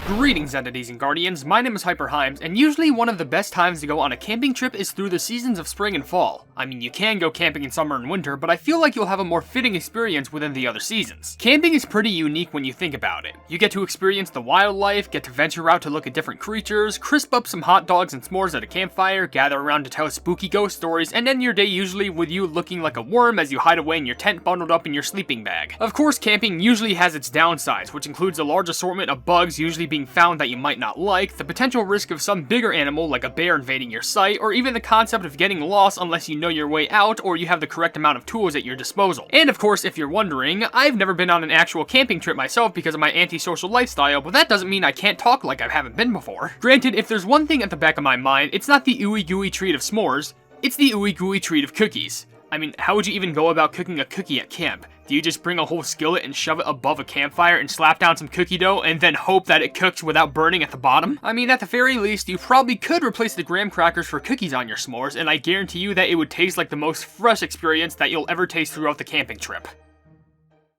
Greetings, entities and guardians, my name is HyperHimes, and usually one of the best times to go on a camping trip is through the seasons of spring and fall. I mean, you can go camping in summer and winter, but I feel like you'll have a more fitting experience within the other seasons. Camping is pretty unique when you think about it. You get to experience the wildlife, get to venture out to look at different creatures, crisp up some hot dogs and s'mores at a campfire, gather around to tell spooky ghost stories, and end your day usually with you looking like a worm as you hide away in your tent bundled up in your sleeping bag. Of course, camping usually has its downsides, which includes a large assortment of bugs usually being found that you might not like, the potential risk of some bigger animal like a bear invading your site, or even the concept of getting lost unless you know your way out or you have the correct amount of tools at your disposal. And of course, if you're wondering, I've never been on an actual camping trip myself because of my antisocial lifestyle, but that doesn't mean I can't talk like I haven't been before. Granted, if there's one thing at the back of my mind, it's not the ooey gooey treat of s'mores, it's the ooey gooey treat of cookies. I mean, how would you even go about cooking a cookie at camp? Do you just bring a whole skillet and shove it above a campfire and slap down some cookie dough and then hope that it cooks without burning at the bottom? I mean, at the very least, you probably could replace the graham crackers for cookies on your s'mores, and I guarantee you that it would taste like the most fresh experience that you'll ever taste throughout the camping trip.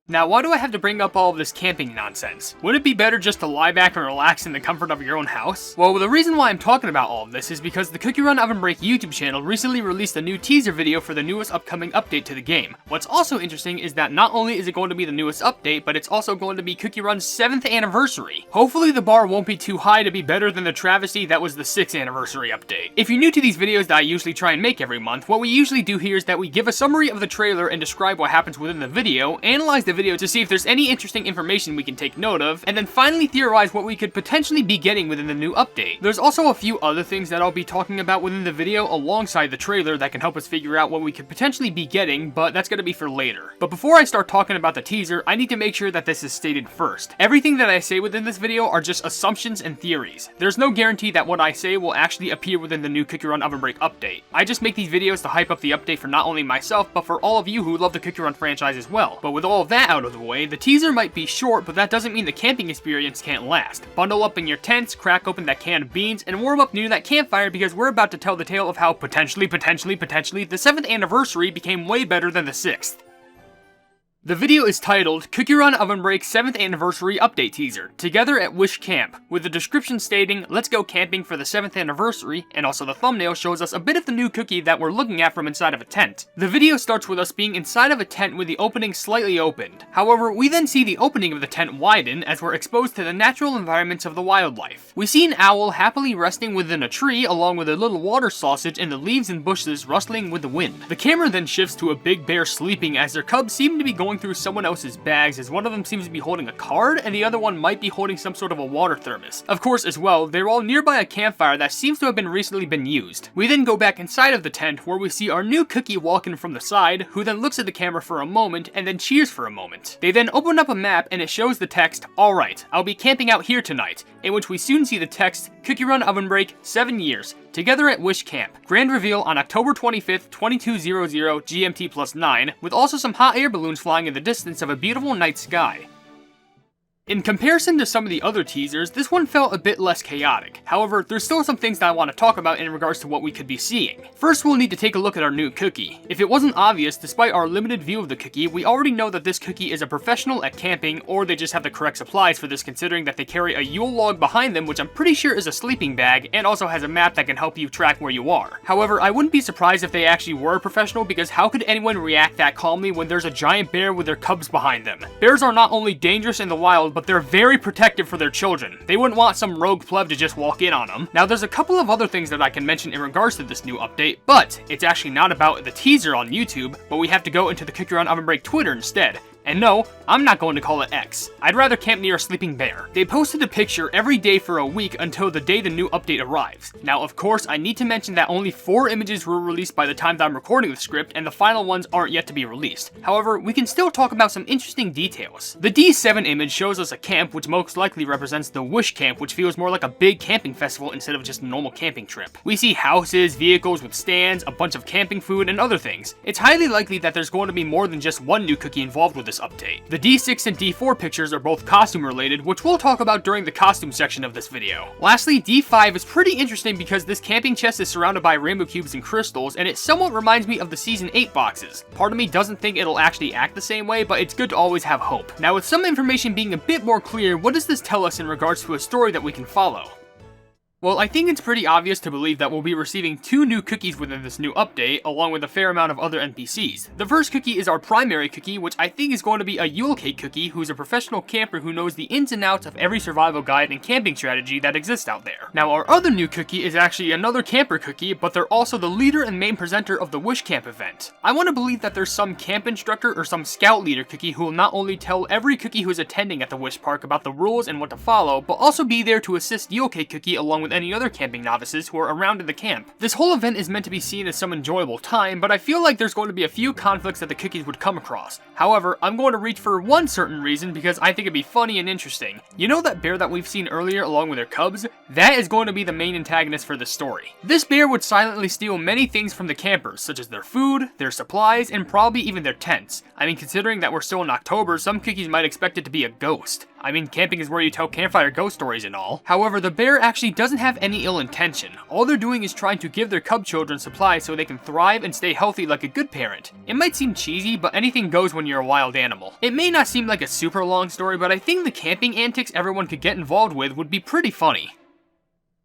Now, why do I have to bring up all of this camping nonsense? Would it be better just to lie back and relax in the comfort of your own house? Well, the reason why I'm talking about all of this is because the Cookie Run OvenBreak YouTube channel recently released a new teaser video for the newest upcoming update to the game. What's also interesting is that not only is it going to be the newest update, but it's also going to be Cookie Run's 7th anniversary. Hopefully the bar won't be too high to be better than the travesty that was the 6th anniversary update. If you're new to these videos that I usually try and make every month, what we usually do here is that we give a summary of the trailer and describe what happens within the video, analyze the video to see if there's any interesting information we can take note of, and then finally theorize what we could potentially be getting within the new update. There's also a few other things that I'll be talking about within the video alongside the trailer that can help us figure out what we could potentially be getting, but that's gonna be for later. But before I start talking about the teaser, I need to make sure that this is stated first. Everything that I say within this video are just assumptions and theories. There's no guarantee that what I say will actually appear within the new Cookie Run OvenBreak update. I just make these videos to hype up the update for not only myself, but for all of you who love the Cookie Run franchise as well. But with all of that out of the way, the teaser might be short, but that doesn't mean the camping experience can't last. Bundle up in your tents, crack open that can of beans, and warm up near that campfire because we're about to tell the tale of how potentially the 7th anniversary became way better than the 6th. The video is titled Cookie Run OvenBreak 7th Anniversary Update Teaser, together at Wish Camp, with the description stating, "Let's go camping for the 7th anniversary," and also the thumbnail shows us a bit of the new cookie that we're looking at from inside of a tent. The video starts with us being inside of a tent with the opening slightly opened. However, we then see the opening of the tent widen as we're exposed to the natural environments of the wildlife. We see an owl happily resting within a tree along with a little water sausage and the leaves and bushes rustling with the wind. The camera then shifts to a big bear sleeping as their cubs seem to be going through someone else's bags, as one of them seems to be holding a card and the other one might be holding some sort of a water thermos. Of course, as well, they're all nearby a campfire that seems to have been recently been used. We then go back inside of the tent where we see our new cookie walking from the side, who then looks at the camera for a moment and then cheers for a moment. They then open up a map and it shows the text, "Alright, I'll be camping out here tonight," in which we soon see the text, "Cookie Run OvenBreak 7 years. Together at Wish Camp. Grand reveal on October 25th, 2200 GMT plus 9, with also some hot air balloons flying in the distance of a beautiful night sky." In comparison to some of the other teasers, this one felt a bit less chaotic. However, there's still some things that I want to talk about in regards to what we could be seeing. First, we'll need to take a look at our new cookie. If it wasn't obvious, despite our limited view of the cookie, we already know that this cookie is a professional at camping, or they just have the correct supplies for this considering that they carry a Yule log behind them, which I'm pretty sure is a sleeping bag, and also has a map that can help you track where you are. However, I wouldn't be surprised if they actually were a professional, because how could anyone react that calmly when there's a giant bear with their cubs behind them? Bears are not only dangerous in the wild, but they're very protective for their children. They wouldn't want some rogue pleb to just walk in on them. Now, there's a couple of other things that I can mention in regards to this new update, but it's actually not about the teaser on YouTube, but we have to go into the Cookie Run OvenBreak Twitter instead. And no, I'm not going to call it X. I'd rather camp near a sleeping bear. They posted a picture every day for a week until the day the new update arrives. Now, of course, I need to mention that only 4 images were released by the time that I'm recording the script, and the final ones aren't yet to be released. However, we can still talk about some interesting details. The D7 image shows us a camp, which most likely represents the Wish Camp, which feels more like a big camping festival instead of just a normal camping trip. We see houses, vehicles with stands, a bunch of camping food, and other things. It's highly likely that there's going to be more than just one new cookie involved with this this update. The D6 and D4 pictures are both costume related, which we'll talk about during the costume section of this video. Lastly, D5 is pretty interesting because this camping chest is surrounded by rainbow cubes and crystals, and it somewhat reminds me of the Season 8 boxes. Part of me doesn't think it'll actually act the same way, but it's good to always have hope. Now, with some information being a bit more clear, what does this tell us in regards to a story that we can follow? Well, I think it's pretty obvious to believe that we'll be receiving 2 new cookies within this new update, along with a fair amount of other NPCs. The first cookie is our primary cookie, which I think is going to be a Yule Cake cookie, who's a professional camper who knows the ins and outs of every survival guide and camping strategy that exists out there. Now, our other new cookie is actually another camper cookie, but they're also the leader and main presenter of the Wish Camp event. I want to believe that there's some camp instructor or some scout leader cookie who will not only tell every cookie who's attending at the Wish Park about the rules and what to follow, but also be there to assist Yule Cake cookie along with any other camping novices who are around in the camp. This whole event is meant to be seen as some enjoyable time, but I feel like there's going to be a few conflicts that the cookies would come across. However, I'm going to reach for one certain reason because I think it'd be funny and interesting. You know that bear that we've seen earlier along with their cubs? That is going to be the main antagonist for the story. This bear would silently steal many things from the campers, such as their food, their supplies, and probably even their tents. I mean, considering that we're still in October, some cookies might expect it to be a ghost. I mean, camping is where you tell campfire ghost stories and all. However, the bear actually doesn't have any ill intention. All they're doing is trying to give their cub children supplies so they can thrive and stay healthy like a good parent. It might seem cheesy, but anything goes when you're a wild animal. It may not seem like a super long story, but I think the camping antics everyone could get involved with would be pretty funny.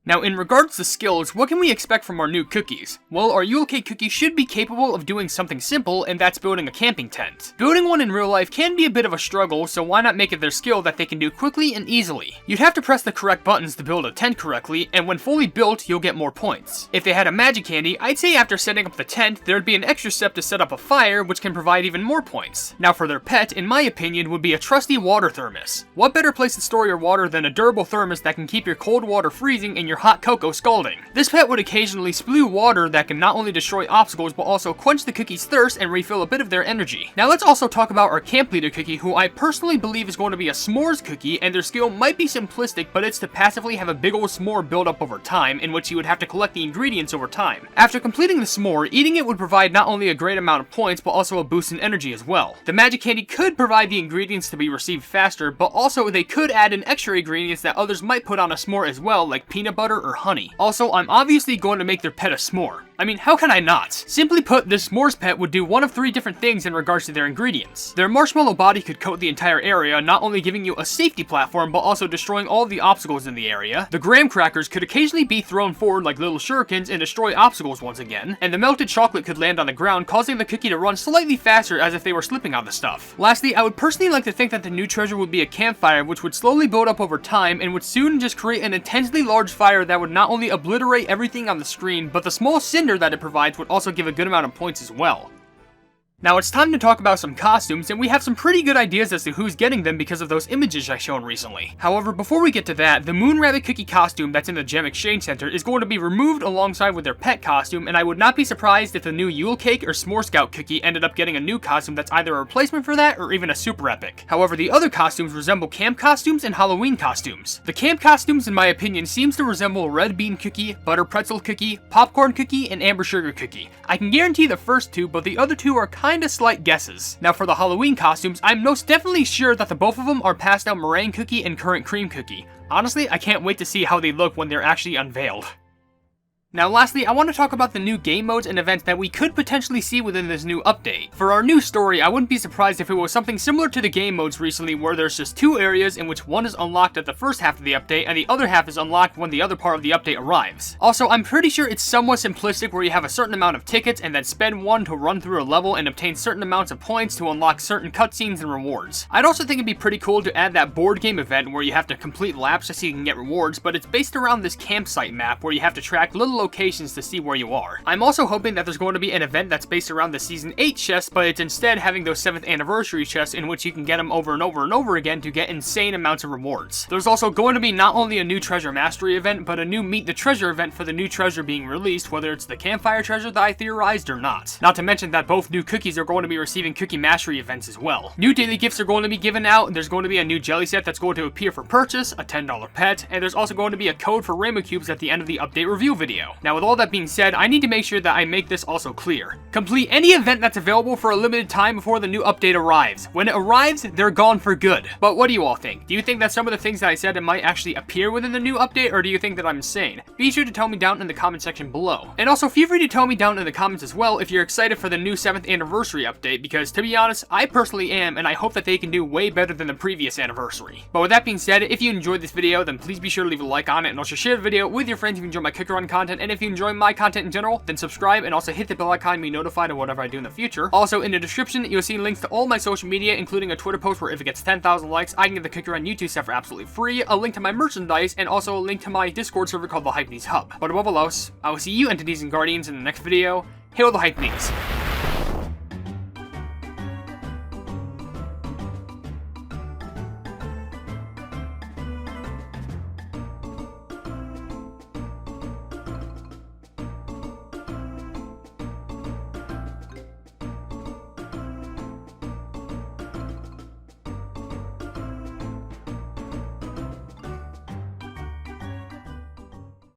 Now, in regards to skills, what can we expect from our new cookies? Well, our Yule Cake cookie should be capable of doing something simple, and that's building a camping tent. Building one in real life can be a bit of a struggle, so why not make it their skill that they can do quickly and easily? You'd have to press the correct buttons to build a tent correctly, and when fully built, you'll get more points. If they had a magic candy, I'd say after setting up the tent, there'd be an extra step to set up a fire, which can provide even more points. Now, for their pet, in my opinion, would be a trusty water thermos. What better place to store your water than a durable thermos that can keep your cold water freezing and your hot cocoa scalding? This pet would occasionally spew water that can not only destroy obstacles but also quench the cookie's thirst and refill a bit of their energy. Now let's also talk about our camp leader cookie, who I personally believe is going to be a s'mores cookie, and their skill might be simplistic, but it's to passively have a big old s'more build up over time, in which you would have to collect the ingredients over time. After completing the s'more, eating it would provide not only a great amount of points but also a boost in energy as well. The magic candy could provide the ingredients to be received faster, but also they could add in extra ingredients that others might put on a s'more as well, like peanut butter or honey. Also, I'm obviously going to make their pet a s'more. I mean, how can I not? Simply put, this s'mores pet would do one of 3 different things in regards to their ingredients. Their marshmallow body could coat the entire area, not only giving you a safety platform, but also destroying all the obstacles in the area. The graham crackers could occasionally be thrown forward like little shurikens and destroy obstacles once again. And the melted chocolate could land on the ground, causing the cookie to run slightly faster as if they were slipping on the stuff. Lastly, I would personally like to think that the new treasure would be a campfire, which would slowly build up over time and would soon just create an intensely large fire that would not only obliterate everything on the screen, but the small cinder that it provides would also give a good amount of points as well. Now it's time to talk about some costumes, and we have some pretty good ideas as to who's getting them because of those images I shown recently. However, before we get to that, the Moon Rabbit cookie costume that's in the Gem Exchange Center is going to be removed alongside with their pet costume, and I would not be surprised if the new Yule Cake or S'more Scout cookie ended up getting a new costume that's either a replacement for that or even a super epic. However, the other costumes resemble camp costumes and Halloween costumes. The camp costumes, in my opinion, seems to resemble a red bean cookie, butter pretzel cookie, popcorn cookie, and amber sugar cookie. I can guarantee the first 2, but the other 2 are kinda slight guesses. Now for the Halloween costumes, I'm most definitely sure that the both of them are pastel meringue cookie and currant cream cookie. Honestly, I can't wait to see how they look when they're actually unveiled. Now lastly, I want to talk about the new game modes and events that we could potentially see within this new update. For our new story, I wouldn't be surprised if it was something similar to the game modes recently, where there's just 2 areas in which one is unlocked at the first half of the update and the other half is unlocked when the other part of the update arrives. Also, I'm pretty sure it's somewhat simplistic, where you have a certain amount of tickets and then spend 1 to run through a level and obtain certain amounts of points to unlock certain cutscenes and rewards. I'd also think it'd be pretty cool to add that board game event where you have to complete laps so you can get rewards, but it's based around this campsite map where you have to track little locations to see where you are. I'm also hoping that there's going to be an event that's based around the Season 8 chests, but it's instead having those 7th anniversary chests in which you can get them over and over and over again to get insane amounts of rewards. There's also going to be not only a new treasure mastery event, but a new meet the treasure event for the new treasure being released, whether it's the campfire treasure that I theorized or not. Not to mention that both new cookies are going to be receiving cookie mastery events as well. New daily gifts are going to be given out, and there's going to be a new jelly set that's going to appear for purchase, a $10 pet, and there's also going to be a code for rainbow cubes at the end of the update review video. video. Now with all that being said, I need to make sure that I make this also clear. Complete any event that's available for a limited time before the new update arrives. When it arrives, they're gone for good. But what do you all think? Do you think that some of the things that I said might actually appear within the new update, or do you think that I'm insane? Be sure to tell me down in the comment section below. And also feel free to tell me down in the comments as well if you're excited for the new 7th anniversary update, because to be honest, I personally am, and I hope that they can do way better than the previous anniversary. But with that being said, if you enjoyed this video, then please be sure to leave a like on it, and also share the video with your friends if you enjoy my kick run content, and if you enjoy my content in general, then subscribe and also hit the bell icon to be notified of whatever I do in the future. Also, in the description, you'll see links to all my social media, including a Twitter post where if it gets 10,000 likes, I can get the kick run YouTube stuff for absolutely free, a link to my merchandise, and also a link to my Discord server called the Hype Hub. But above all else, I will see you entities and guardians in the next video. Hail the Hype Knees.